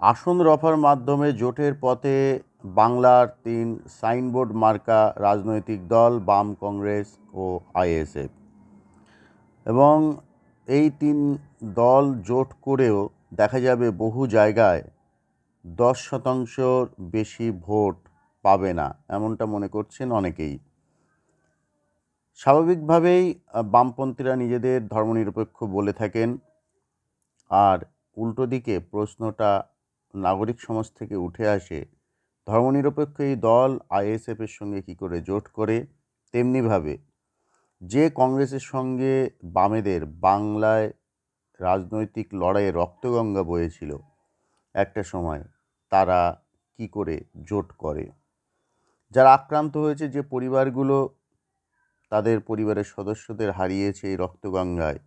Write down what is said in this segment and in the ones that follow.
আসন রফার মাধ্যমে জোটের পথে বাংলার ৩ সাইনবোর্ড মার্কা রাজনৈতিক দল বাম, কংগ্রেস ও আইএসএফ। এবং এই ৩ দল জোট করেও দেখা যাবে বহু জায়গায় ১০% বেশি ভোট পাবে না, এমনটা মনে করছেন অনেকেই। স্বাভাবিকভাবেই বামপন্থীরা নিজেদের ধর্মনিরপেক্ষ বলে থাকেন, আর উল্টো দিকে প্রশ্নটা নাগরিক সমাজ থেকে উঠে আসে, ধর্মনিরপেক্ষ এই দল আইএসএফের সঙ্গে কী করে জোট করে। তেমনিভাবে যে কংগ্রেসের সঙ্গে বামেদের বাংলায় রাজনৈতিক লড়াইয়ে রক্তগঙ্গা বয়েছিল একটা সময়, তারা কি করে জোট করে। যারা আক্রান্ত হয়েছে, যে পরিবারগুলো তাদের পরিবারের সদস্যদের হারিয়েছে এই রক্তগঙ্গায়,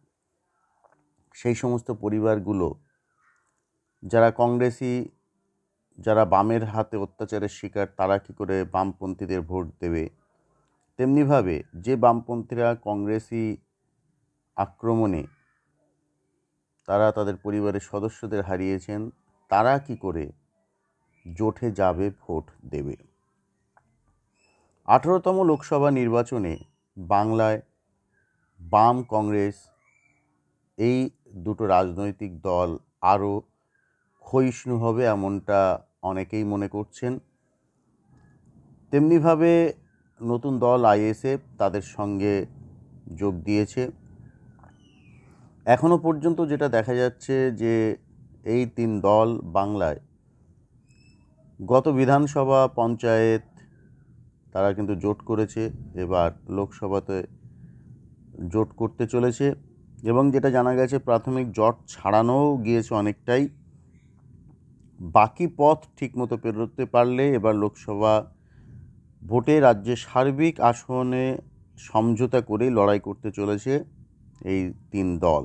সেই সমস্ত পরিবারগুলো, যারা কংগ্রেসি, যারা বামের হাতে অত্যাচারের শিকার, তারা কি করে বামপন্থীদের ভোট দেবে। তেমনিভাবে যে বামপন্থীরা কংগ্রেসি আক্রমণে তারা তাদের পরিবারের সদস্যদের হারিয়েছেন, তারা কি করে জোটে যাবে, ভোট দেবে। 18তম লোকসভা নির্বাচনে বাংলায় বাম, কংগ্রেস এই দুটো রাজনৈতিক দল আরও ক্ষয়িষ্ণু হবে, এমনটা অনেকেই মনে করছেন। তেমনিভাবে নতুন দল আইএসএফ তাদের সঙ্গে যোগ দিয়েছে। এখনও পর্যন্ত যেটা দেখা যাচ্ছে যে এই ৩ দল বাংলায় গত বিধানসভা, পঞ্চায়েত তারা কিন্তু জোট করেছে, এবার লোকসভাতে জোট করতে চলেছে। এবং যেটা জানা গেছে, প্রাথমিক জট ছাড়ানোও গিয়েছে অনেকটাই। বাকি পথ ঠিকমতো পেরোতে পারলে এবার লোকসভা ভোটে রাজ্যে সার্বিক আসনে সমঝোতা করেই লড়াই করতে চলেছে এই ৩ দল।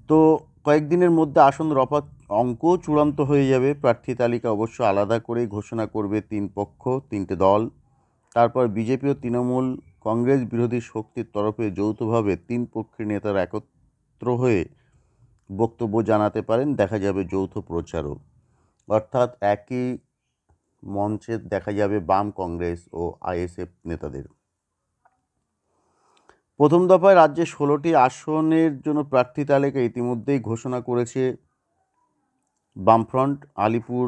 তো কয়েকদিনের মধ্যে আসন রফার অঙ্কও চূড়ান্ত হয়ে যাবে। প্রার্থী তালিকা অবশ্য আলাদা করেই ঘোষণা করবে ৩ পক্ষ, ৩টে দল। তারপর বিজেপি ও তৃণমূল কংগ্রেস বিরোধী শক্তির তরফে যৌথভাবে ৩ পক্ষের নেতারা একত্র হয়ে বক্তব্য জানাতে পারেন। দেখা যাবে যৌথ প্রচারও, অর্থাৎ একই মঞ্চে দেখা যাবে বাম, কংগ্রেস ও আইএসএফ নেতাদের। প্রথম দফায় রাজ্যে 16টি আসনের জন্য প্রার্থী তালিকা ইতিমধ্যেই ঘোষণা করেছে বামফ্রন্ট। আলিপুর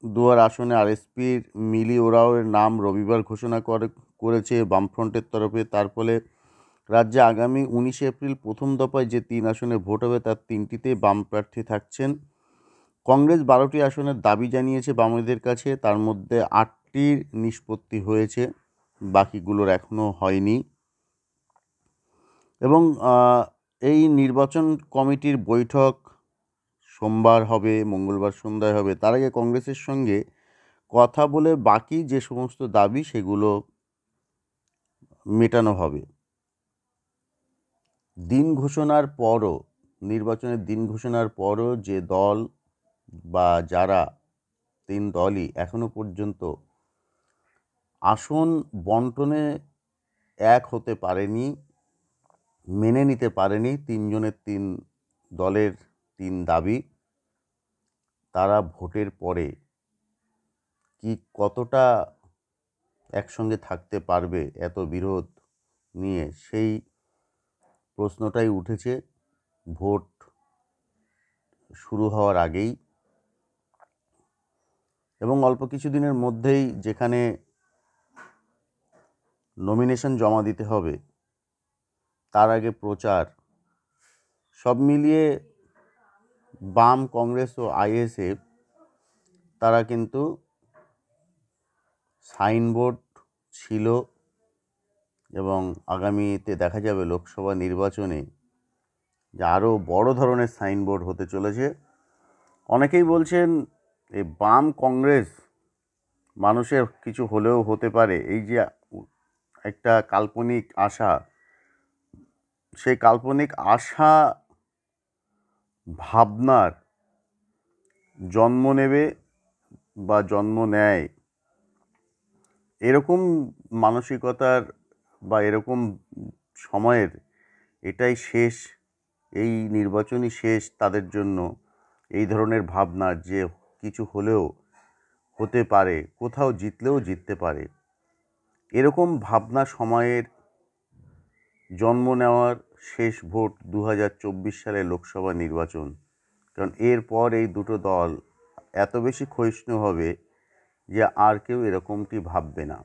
দুয়ার আসনে আরএসপির মিলি ওরাওয়ের নাম রবিবার ঘোষণা করেছে বামফ্রন্টের তরফে। তার ফলে রাজ্যে আগামী 19 এপ্রিল প্রথম দফায় যে 3 আসনে ভোট হবে, তার 3টিতে বাম প্রার্থী থাকছেন। কংগ্রেস 12টি আসনের দাবি জানিয়েছে বামেদের কাছে, তার মধ্যে 8টির নিষ্পত্তি হয়েছে, বাকিগুলোর এখনও হয়নি। এবং এই নির্বাচন কমিটির বৈঠক সোমবার হবে, মঙ্গলবার সন্ধ্যায় হবে। তার আগে কংগ্রেসের সঙ্গে কথা বলে বাকি যে সমস্ত দাবি সেগুলো মেটানো হবে। দিন ঘোষণার পরও, নির্বাচনের দিন ঘোষণার পরও যে দল বা যারা 3 দলই এখনো পর্যন্ত আসন বন্টনে এক হতে পারেনি, মেনে নিতে পারেনি 3 জনের 3 দলের 3 দাবি, তারা ভোটের পরে কি কতটা একসঙ্গে থাকতে পারবে এত বিরোধ নিয়ে, সেই প্রশ্নটাই উঠেছে ভোট শুরু হওয়ার আগেই। এবং অল্প কিছুদিনের মধ্যেই যেখানে নমিনেশন জমা দিতে হবে, তার আগে প্রচার, সব মিলিয়ে বাম, কংগ্রেস ও আইএসএফ তারা কিন্তু সাইনবোর্ড ছিল, এবং আগামীতে দেখা যাবে লোকসভা নির্বাচনে যে আরও বড় ধরনের সাইনবোর্ড হতে চলেছে। অনেকেই বলছেন এই বাম কংগ্রেস মানুষের কিছু হলেও হতে পারে, এই যে একটা কাল্পনিক আশা, সেই কাল্পনিক আশা ভাবনার জন্ম নেবে বা জন্ম নেয়, এরকম মানসিকতার বা এরকম সময়ের এটাই শেষ, এই নির্বাচনই শেষ তাদের জন্য। এই ধরনের ভাবনা যে কিছু হলেও হতে পারে, কোথাও জিতলেও জিততে পারে, এরকম ভাবনা সময়ের জন্ম নেওয়ার শেষ ভোট 2024 সালে লোকসভা নির্বাচন। কারণ এরপর এই দুটো দল এত বেশি ক্ষয়িষ্ণু হবে যে আর কেউ এরকমটি ভাববে না।